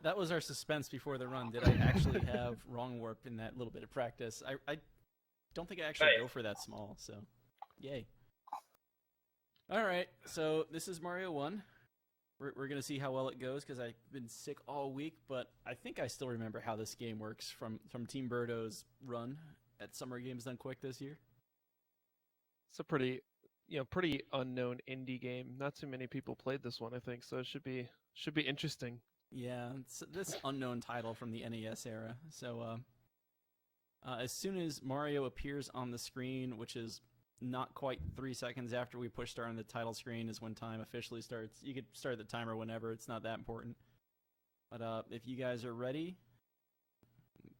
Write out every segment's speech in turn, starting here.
That was our suspense before the run. Did I actually have wrong warp in that little bit of practice? I don't think I actually Right. go for that small, so yay. Alright, so this is Mario 1. We're going to see how well it goes because I've been sick all week, but I think I still remember how this game works from Team Birdo's run at Summer Games Done Quick this year. It's a pretty unknown indie game. Not too many people played this one, I think, so it should be interesting. Yeah, it's this unknown title from the NES era. So as soon as Mario appears on the screen, which is not quite 3 seconds after we push start on the title screen, is when time officially starts. You could start the timer whenever; it's not that important. But if you guys are ready,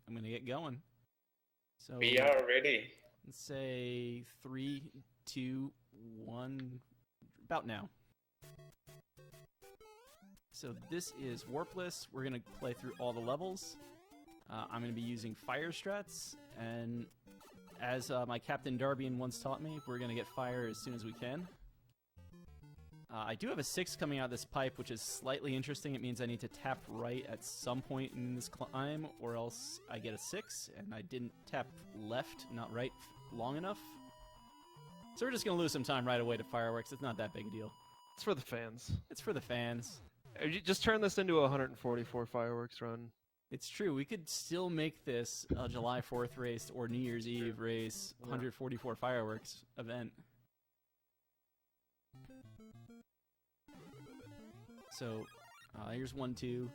I'm gonna get going. So We are ready. let's say 3, 2, 1. About now. So this is Warpless. We're going to play through all the levels. I'm going to be using fire strats, and as my Captain Darbian once taught me, we're going to get fire as soon as we can. I do have a 6 coming out of this pipe, which is slightly interesting. It means I need to tap right at some point in this climb, or else I get a 6, and I didn't tap left, not right, long enough. So we're just going to lose some time right away to fireworks. It's not that big a deal. It's for the fans. It's for the fans. You just turn this into a 144 fireworks run. It's true. We could still make this a July 4th race or New Year's Eve race, 144 fireworks event. So, here's 1, 2.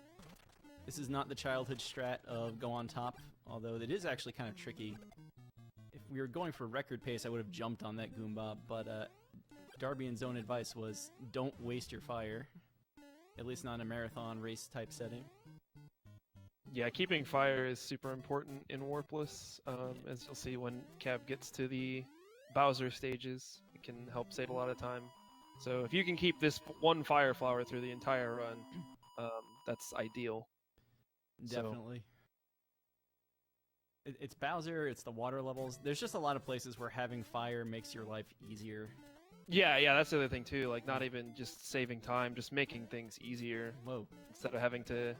This is not the childhood strat of go on top, although it is actually kind of tricky. If we were going for record pace, I would have jumped on that Goomba, but Darbian's own advice was don't waste your fire. At least not in a marathon race type setting. Yeah, keeping fire is super important in Warpless. As you'll see when Cab gets to the Bowser stages, it can help save a lot of time. So if you can keep this one fire flower through the entire run, that's ideal. Definitely. It's Bowser, it's the water levels. There's just a lot of places where having fire makes your life easier. Yeah, that's the other thing too. Like, not even just saving time, just making things easier. Whoa. Instead of having to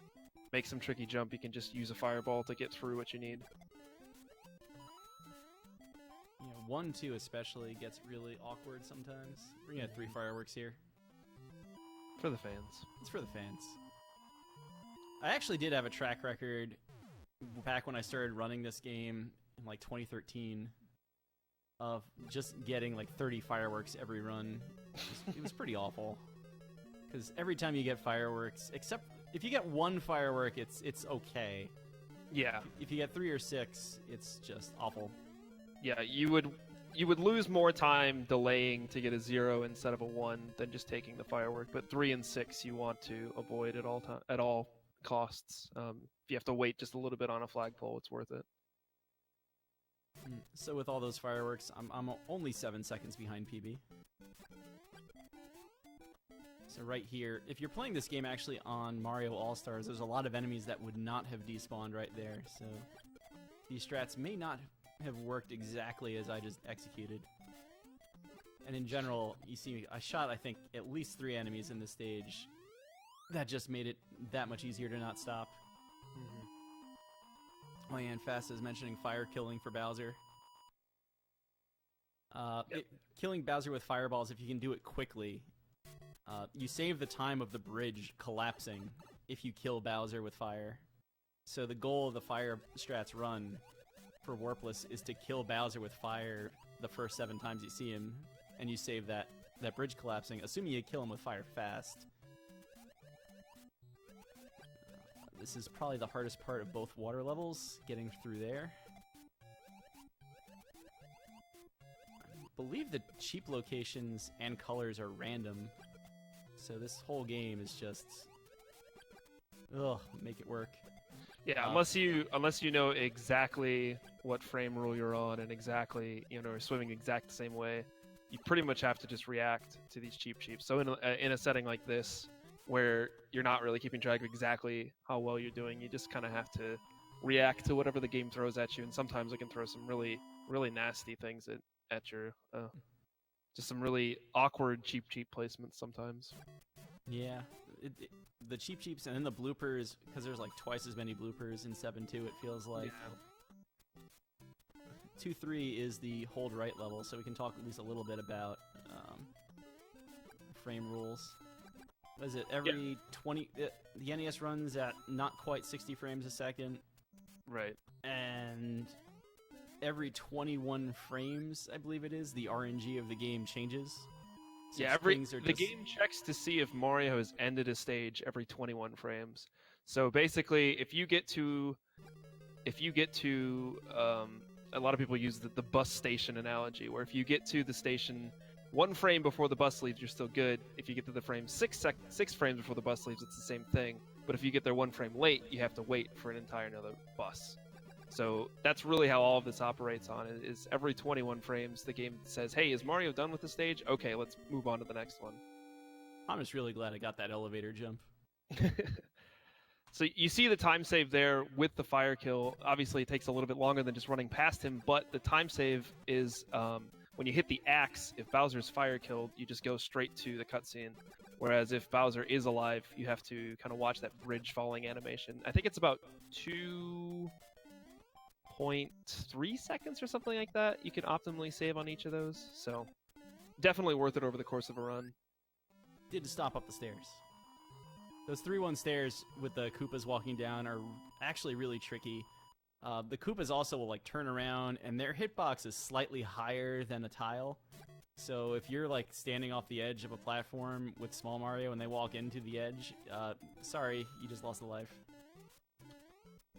make some tricky jump, you can just use a fireball to get through what you need. You know, 1, 2 especially gets really awkward sometimes. We're gonna have 3 fireworks here. For the fans. It's for the fans. I actually did have a track record back when I started running this game in like 2013 of just getting like 30 fireworks every run. It was pretty awful. Because every time you get fireworks, except if you get 1 firework, it's okay. Yeah. If you get 3 or 6, it's just awful. Yeah, you would lose more time delaying to get a 0 instead of a 1 than just taking the firework. But 3 and 6 you want to avoid at all costs. If you have to wait just a little bit on a flagpole, it's worth it. So with all those fireworks, I'm only 7 seconds behind PB. So right here, if you're playing this game actually on Mario All-Stars, there's a lot of enemies that would not have despawned right there. So these strats may not have worked exactly as I just executed. And in general, you see, I shot, I think, at least 3 enemies in this stage. That just made it that much easier to not stop. Oh yeah, and Fast is mentioning fire killing for Bowser. Killing Bowser with fireballs, if you can do it quickly, you save the time of the bridge collapsing if you kill Bowser with fire. So the goal of the fire strats run for Warpless is to kill Bowser with fire the first 7 times you see him, and you save that bridge collapsing, assuming you kill him with fire fast. This is probably the hardest part of both water levels, getting through there. I believe the cheap locations and colors are random, so this whole game is just... ugh, make it work. Yeah, unless you know exactly what frame rule you're on and exactly, swimming exact the same way, you pretty much have to just react to these cheap. So in a setting like this, where you're not really keeping track of exactly how well you're doing, you just kind of have to react to whatever the game throws at you, and sometimes it can throw some really, really nasty things at your, just some really awkward cheap placements sometimes. Yeah, the Cheep Cheeps and then the bloopers, because there's like twice as many bloopers in 7-2, it feels like. 2-3 is the hold right level, so we can talk at least a little bit about frame rules. What is it? Every 20... the NES runs at not quite 60 frames a second. Right. And every 21 frames, I believe it is, the RNG of the game changes. So Yeah, the game checks to see if Mario has ended a stage every 21 frames. So basically, if you get to a lot of people use the bus station analogy, where if you get to the station 1 frame before the bus leaves, you're still good. If you get to the frame 6 frames before the bus leaves, it's the same thing. But if you get there 1 frame late, you have to wait for an entire another bus. So that's really how all of this operates on it, is every 21 frames the game says, hey, is Mario done with the stage? Okay, let's move on to the next one. I'm just really glad I got that elevator jump. So you see the time save there with the fire kill. Obviously, it takes a little bit longer than just running past him, but the time save is when you hit the axe, if Bowser's fire killed, you just go straight to the cutscene. Whereas if Bowser is alive, you have to kind of watch that bridge falling animation. I think it's about 2.3 seconds or something like that. You can optimally save on each of those. So definitely worth it over the course of a run. Did stop up the stairs. Those 3-1 stairs with the Koopas walking down are actually really tricky. The Koopas also will like turn around, and their hitbox is slightly higher than a tile. So if you're like standing off the edge of a platform with Small Mario and they walk into the edge, sorry, you just lost a life.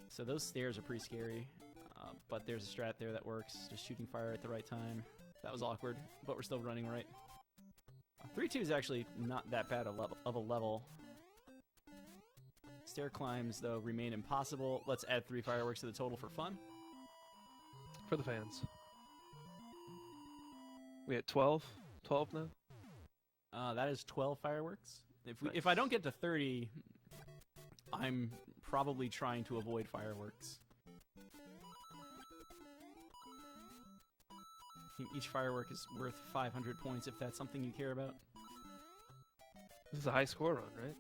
So those stairs are pretty scary, but there's a strat there that works, just shooting fire at the right time. That was awkward, but we're still running right. 3-2 is actually not that bad of a level. Stair climbs, though, remain impossible. Let's add 3 fireworks to the total for fun. For the fans. We at 12? 12 now? That is 12 fireworks. Nice. If I don't get to 30, I'm probably trying to avoid fireworks. I think each firework is worth 500 points if that's something you care about. This is a high score run, right?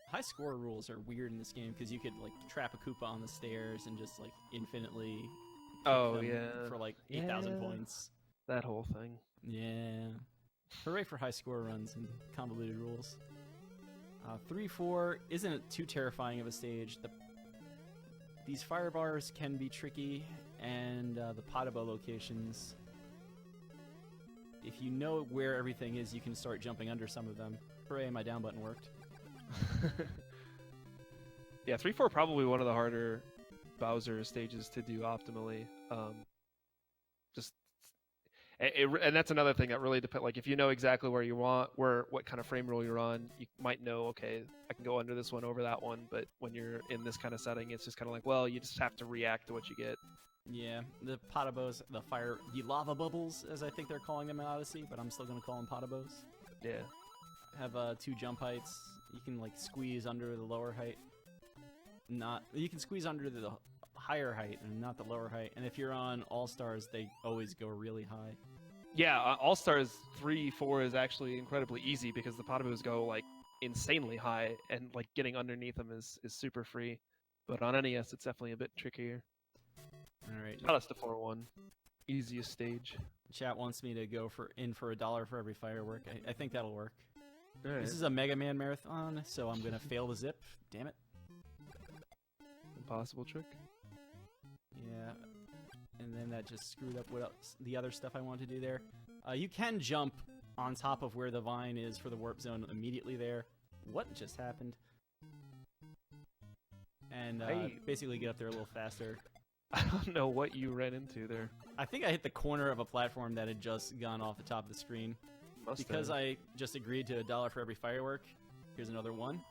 High score rules are weird in this game because you could like trap a Koopa on the stairs and just like infinitely for like 8,000 points. That whole thing. Yeah. Hooray for high score runs and convoluted rules. 3-4 isn't too terrifying of a stage. These fire bars can be tricky, and the Potabo locations, if you know where everything is, you can start jumping under some of them. Hooray, my down button worked. Yeah, 3-4 probably one of the harder Bowser stages to do optimally. And that's another thing that really depends. Like if you know exactly where you want, what kind of frame rule you're on, you might know, okay, I can go under this one, over that one. But when you're in this kind of setting, it's just kind of like, well, you just have to react to what you get. Yeah, the Potabos, the lava bubbles, as I think they're calling them in Odyssey, but I'm still gonna call them Potabos. Yeah. Have 2 jump heights. You can like squeeze under the lower height. You can squeeze under the higher height and not the lower height. And if you're on All Stars, they always go really high. Yeah, All Stars 3-4 is actually incredibly easy because the Potabos go like insanely high, and like getting underneath them is super free. But on NES, it's definitely a bit trickier. All right. Shout outs to 4-1. Easiest stage. Chat wants me to go for $1 for every firework. I think that'll work. Right. This is a Mega Man marathon, so I'm gonna fail the zip. Damn it. Impossible trick. Yeah. And then that just screwed up what else, the other stuff I wanted to do there. You can jump on top of where the vine is for the warp zone immediately there. What just happened? And basically get up there a little faster. I don't know what you ran into there. I think I hit the corner of a platform that had just gone off the top of the screen. Because I just agreed to $1 for every firework. Here's another one.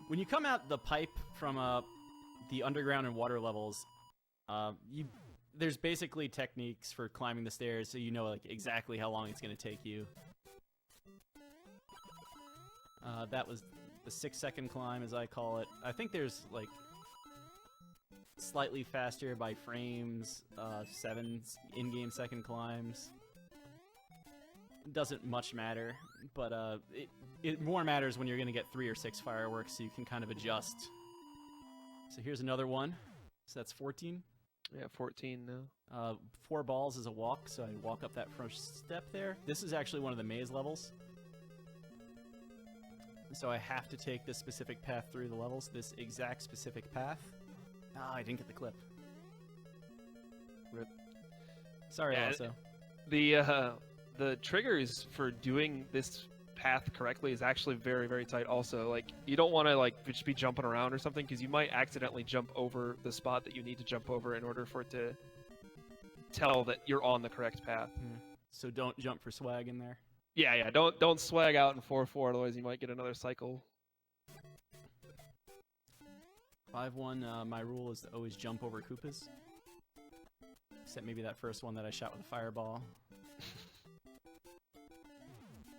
When you come out the pipe from the underground and water levels, there's basically techniques for climbing the stairs, so you know like exactly how long it's going to take you. That was the 6-second climb, as I call it. I think there's like slightly faster by frames, 7 in-game second climbs. Doesn't much matter. but it more matters when you're going to get 3 or 6 fireworks, so you can kind of adjust. So here's another one. So that's 14. Yeah, 14 now. 4 balls is a walk, so I walk up that first step there. This is actually one of the maze levels. So I have to take this specific path through the levels, this exact specific path. Ah, I didn't get the clip. Rip. Sorry, Yeah, also. The triggers for doing this path correctly is actually very, very tight also. Like, you don't want to like just be jumping around or something, because you might accidentally jump over the spot that you need to jump over in order for it to tell that you're on the correct path. So don't jump for swag in there. Yeah, don't swag out in 4-4, otherwise you might get another cycle. 5-1, my rule is to always jump over Koopas. Except maybe that first one that I shot with a fireball.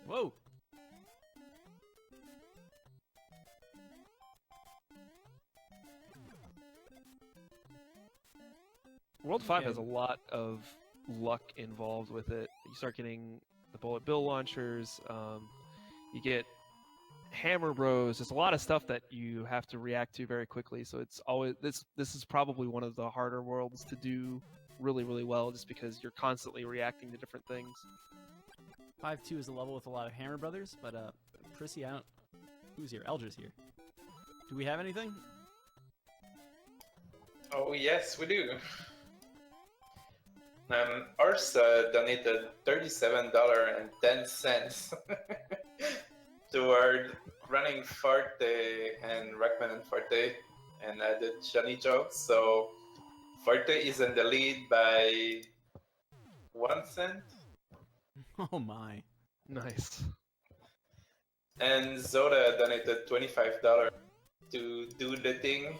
Whoa! World 5 Okay. has a lot of luck involved with it. You start getting the bullet bill launchers, you get hammer bros. There's a lot of stuff that you have to react to very quickly. So it's always this is probably one of the harder worlds to do really, really well, just because you're constantly reacting to different things. 5-2 is a level with a lot of Hammer Brothers, but Prissy, I don't... Who's here? Eldra's here. Do we have anything? Oh yes, we do. Arsa donated $37.10 toward running Forte and recommended Forte and added Shani jokes. So Forte is in the lead by 1 cent. Oh my. Nice. And Zoda donated $25 to do the thing.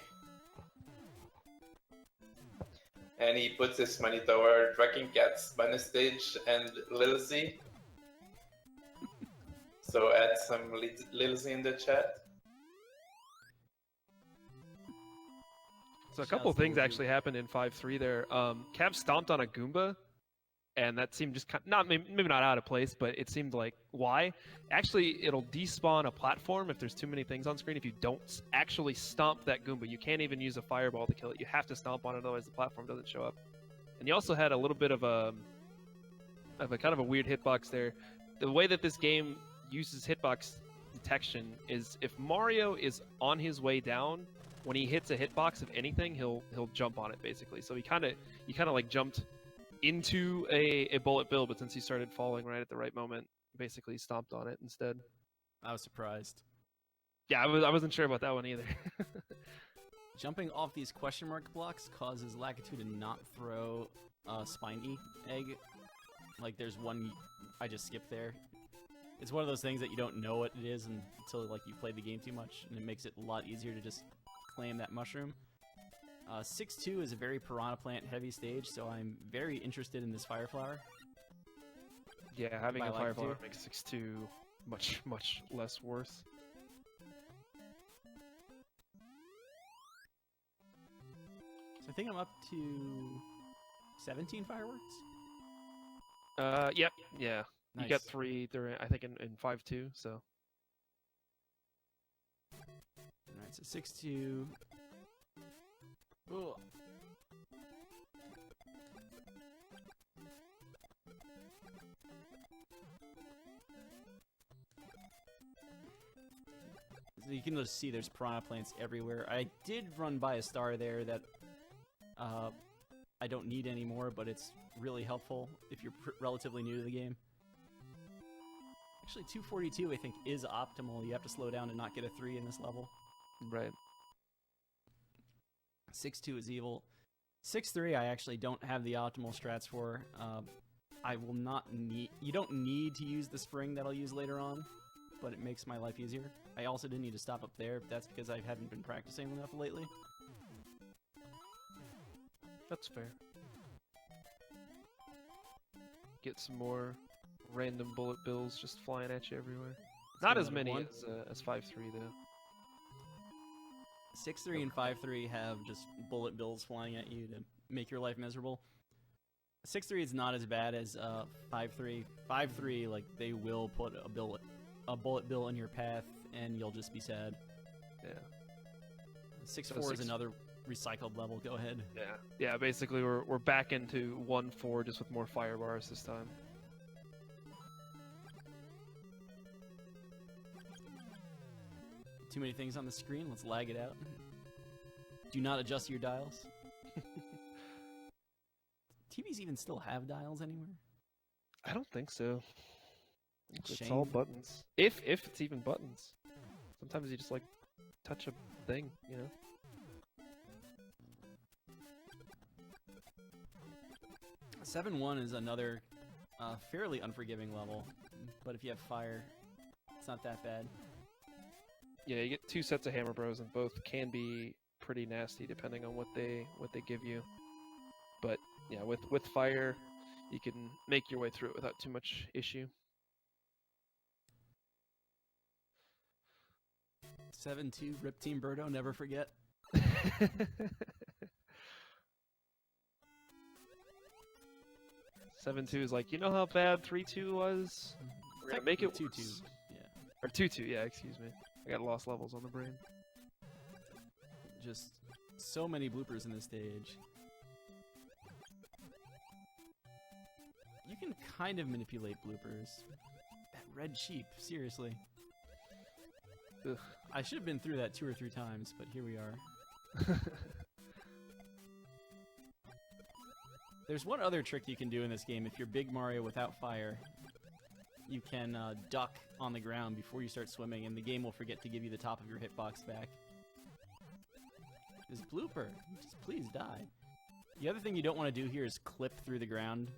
And he puts his money toward Wrecking Cats, Bonus Stage, and Lil Z. So add some Lil Z in the chat. So a couple Shouts to things Lil Z. actually happened in 5-3 there. Cap stomped on a Goomba, and that seemed just maybe not out of place, but it seemed like, why? Actually, it'll despawn a platform if there's too many things on screen. If you don't actually stomp that Goomba, you can't even use a fireball to kill it. You have to stomp on it, otherwise the platform doesn't show up. And you also had a little bit of a kind of a weird hitbox there. The way that this game uses hitbox detection is if Mario is on his way down, when he hits a hitbox of anything, he'll jump on it basically. So he kind of like jumped into a bullet bill, but since he started falling right at the right moment, basically stomped on it instead. I was surprised. Yeah, I wasn't sure about that one either. Jumping off these question mark blocks causes Lakitu to not throw a Spiny egg. Like, there's one I just skipped there. It's one of those things that you don't know what it is until like you played the game too much, and it makes it a lot easier to just claim that mushroom. 6-2 is a very Piranha Plant heavy stage, so I'm very interested in this Fire Flower. Yeah, having I a like fire it flower too. makes 6-2 much less worse. So I think I'm up to 17 fireworks. Yep, yeah. Nice. You got 3 during, I think, in 5-2, so. Alright, so 6-2. Ooh. So you can just see there's piranha plants everywhere. I did run by a star there that I don't need anymore, but it's really helpful if you're relatively new to the game. Actually, 242 I think is optimal. You have to slow down to not get a 3 in this level. Right. 6-2 is evil. 6-3 I actually don't have the optimal strats for. I will not need... You don't need to use the spring that I'll use later on, but it makes my life easier. I also didn't need to stop up there, but that's because I haven't been practicing enough lately. That's fair. Get some more random bullet bills just flying at you everywhere. Not as another many one. as 5-3 though. 6-3 and 5-3 have just bullet bills flying at you to make your life miserable. 6-3 is not as bad as 5-3. 5-3, like, they will put a a bullet bill in your path, and you'll just be sad. Yeah. 6-4 is another recycled level. Go ahead. Yeah. Yeah. Basically, we're back into 1-4 just with more fire bars this time. Too many things on the screen. Let's lag it out. Do not adjust your dials. TVs even still have dials anywhere? I don't think so. It's Shame. all buttons. If it's even buttons. Sometimes you just like touch a thing, you know. 7-1 is another fairly unforgiving level, but if you have fire, it's not that bad. Yeah, you get 2 sets of Hammer Bros, and both can be pretty nasty depending on what they give you. But yeah, with fire, you can make your way through it without too much issue. 7-2, Rip Team Birdo, never forget. 7-2 is like, you know how bad 3-2 was? We're gonna make it 2-2. worse. Yeah. Or 2-2, yeah, excuse me. I got lost levels on the brain. Just so many bloopers in this stage. You can kind of manipulate bloopers. That red sheep, seriously. Ugh. I should have been through that 2 or 3 times, but here we are. There's one other trick you can do in this game. If you're Big Mario without fire, you can duck on the ground before you start swimming, and the game will forget to give you the top of your hitbox back. This blooper, just please die. The other thing you don't want to do here is clip through the ground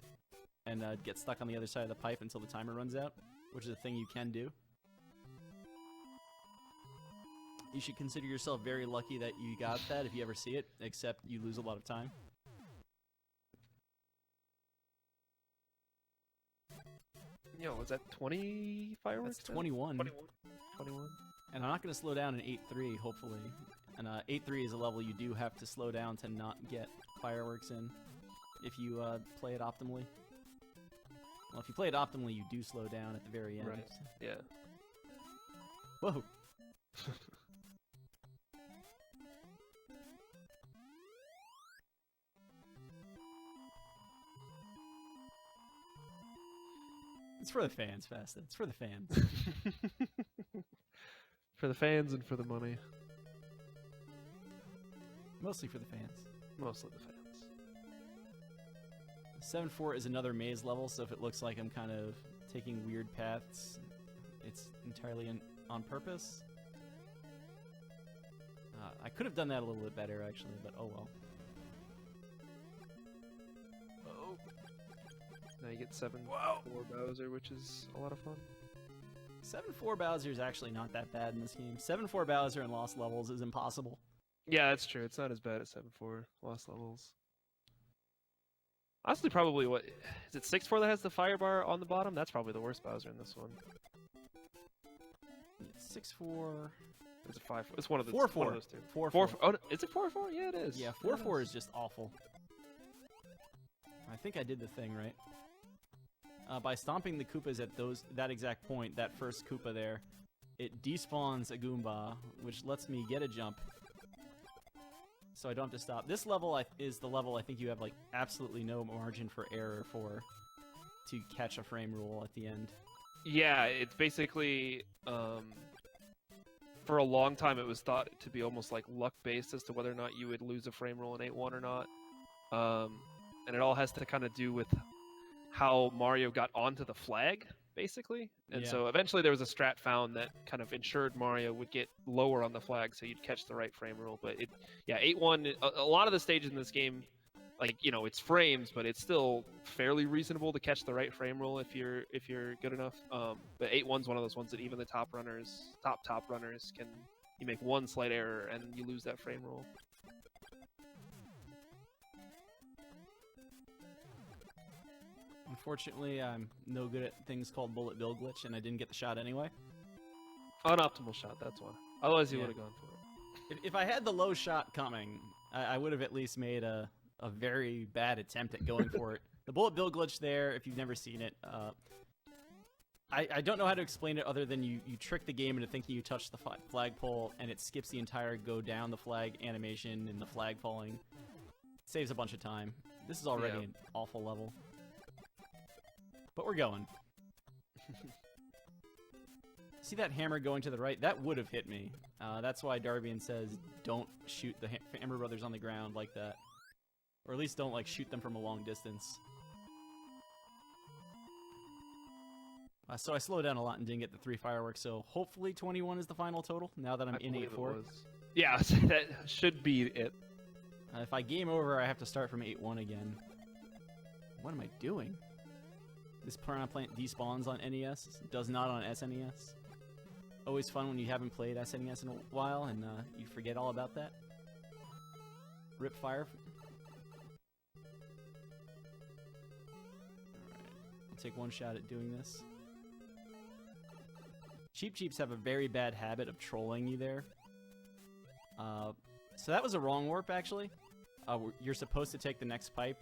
and get stuck on the other side of the pipe until the timer runs out, which is a thing you can do. You should consider yourself very lucky that you got that if you ever see it, except you lose a lot of time. Yo, was that 20 fireworks? That's 21. 21. And I'm not going to slow down in 8-3, hopefully. And 8-3 is a level you do have to slow down to not get fireworks in if you play it optimally. Well, if you play it optimally, you do slow down at the very end. Right. Yeah. Whoa. It's for the fans, Fasta. It's for the fans. For the fans and for the money. Mostly for the fans. Mostly the fans. 7-4 is another maze level, so if it looks like I'm kind of taking weird paths, it's entirely on purpose. I could have done that a little bit better, actually, but oh well. Oh. Now you get 7-4 Bowser, which is a lot of fun. 7-4 Bowser is actually not that bad in this game. 7-4 Bowser in Lost Levels is impossible. Yeah, that's true. It's not as bad as 7-4 Lost Levels. Honestly, probably what is it? 6-4 that has the fire bar on the bottom. That's probably the worst Bowser in this one. 6-4. It's a 5. It's one of the 4-4. one of those two. 4-4. Oh, is it 4-4? Yeah, it is. Yeah, 4-4 is just awful. I think I did the thing right. By stomping the Koopas at that exact point, that first Koopa there, it despawns a Goomba, which lets me get a jump. So I don't have to stop. This level is the level I think you have like absolutely no margin for error for to catch a frame rule at the end. Yeah, it's basically for a long time it was thought to be almost like luck based as to whether or not you would lose a frame rule in 8-1 or not. And it all has to kind of do with how Mario got onto the flag, basically. And Yeah. so eventually there was a strat found that kind of ensured Mario would get lower on the flag so you'd catch the right frame rule. But 8-1, a lot of the stages in this game, like, you know, it's frames, but it's still fairly reasonable to catch the right frame rule if you're good enough. But 8-1's one of those ones that even the top runners can, you make one slight error and you lose that frame rule. Unfortunately, I'm no good at things called bullet bill glitch, and I didn't get the shot anyway. Unoptimal shot, that's why. Otherwise you Yeah. would have gone for it. If I had the low shot coming, I would have at least made a very bad attempt at going for it. The bullet bill glitch there, if you've never seen it, I don't know how to explain it other than you trick the game into thinking you touched the flagpole, and it skips the entire go down the flag animation and the flag falling. Saves a bunch of time. This is already an awful level. But we're going. See that hammer going to the right? That would have hit me. That's why Darbian says don't shoot the Hammer Brothers on the ground like that. Or at least don't like shoot them from a long distance. So I slowed down a lot and didn't get the 3 fireworks, so hopefully 21 is the final total, now that I'm in 8-4. Yeah, that should be it. If I game over, I have to start from 8-1 again. What am I doing? This Piranha Plant despawns on NES, does not on SNES. Always fun when you haven't played SNES in a while and you forget all about that. Rip fire. Alright, I'll take one shot at doing this. Cheap Cheeps have a very bad habit of trolling you there. So that was a wrong warp, actually. You're supposed to take the next pipe.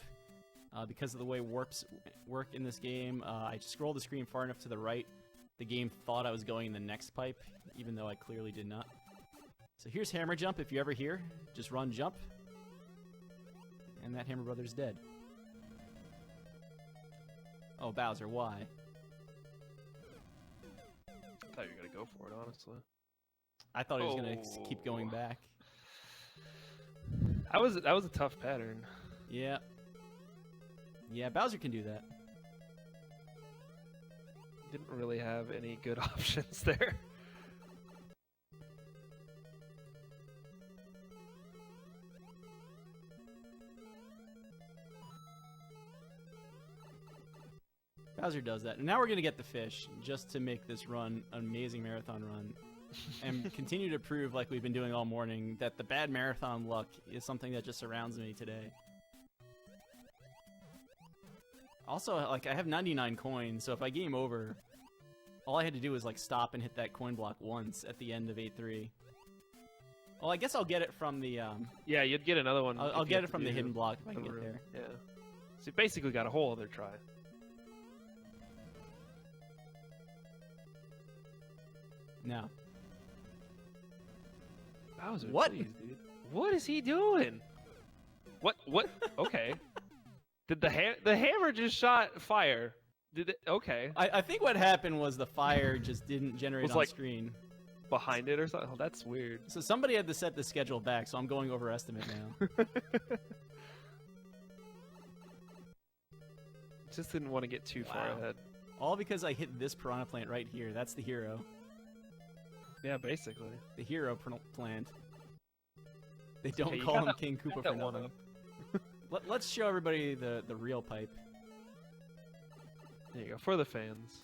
Because of the way warps work in this game, I scrolled the screen far enough to the right. The game thought I was going in the next pipe, even though I clearly did not. So here's Hammer Jump, if you're ever here. Just run jump. And that Hammer Brother's dead. Oh, Bowser, why? I thought you were gonna go for it, honestly. I thought he was gonna keep going back. That was a tough pattern. Yeah. Yeah, Bowser can do that. Didn't really have any good options there. Bowser does that. And now we're going to get the fish just to make this run an amazing marathon run. And continue to prove, like we've been doing all morning, that the bad marathon luck is something that just surrounds me today. Also, like, I have 99 coins, so if I game over, all I had to do was, like, stop and hit that coin block once at the end of 8-3. Well, I guess I'll get it from the, Yeah, you'd get another one. I'll get it from the hidden block if I can get room. there. Yeah. So you basically got a whole other try. No. Bowser, What? please, dude. What is he doing? What? Okay. Did the hammer just shot fire? Did it? Okay. I think what happened was the fire just didn't generate Was on like- screen. Behind it or something? Oh, that's weird. So somebody had to set the schedule back, so I'm going over estimate now. Just didn't want to get too far Wow. ahead. All because I hit this Piranha Plant right here. That's the hero. Yeah, basically. The hero plant. They don't Okay, you call got him that- King Koopa got for that one nothing. up. Let's show everybody the real pipe. There you go, for the fans.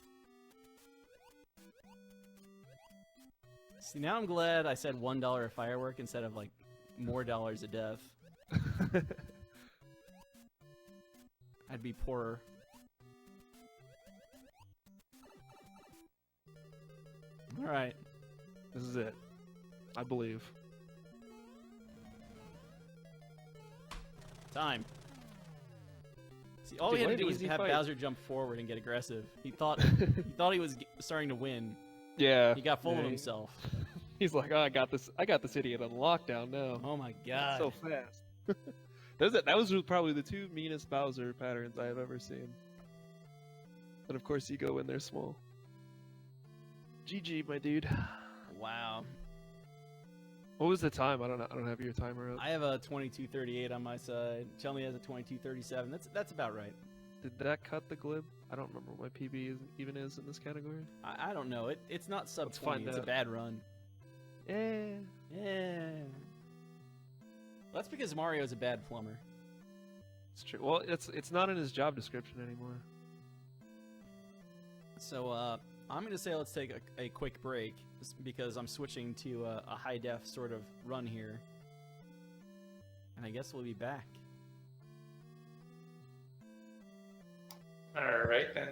See, now I'm glad I said $1 a firework instead of, like, more dollars a death. I'd be poorer. Alright. This is it. I believe. Time. See, all Dude, he had what to an do was easy have fight. Bowser jump forward and get aggressive. He thought he was starting to win. Yeah. He got full of yeah, himself. He's like, oh, I got this idiot on lockdown now. Oh my god. So fast. That was probably the 2 meanest Bowser patterns I have ever seen. And of course you go in there small. GG, my dude. Wow. What was the time? I don't have your timer up. I have a 22:38 on my side. Chelmy has a 22:37. That's about right. Did that cut the glib? I don't remember what my PB even is in this category. I don't know. It's not sub Let's 20. find It's a out. bad run. Yeah. Yeah. That's because Mario's a bad plumber. It's true. Well, it's not in his job description anymore. So I'm gonna say let's take a quick break because I'm switching to a high def sort of run here, and I guess we'll be back. All right then.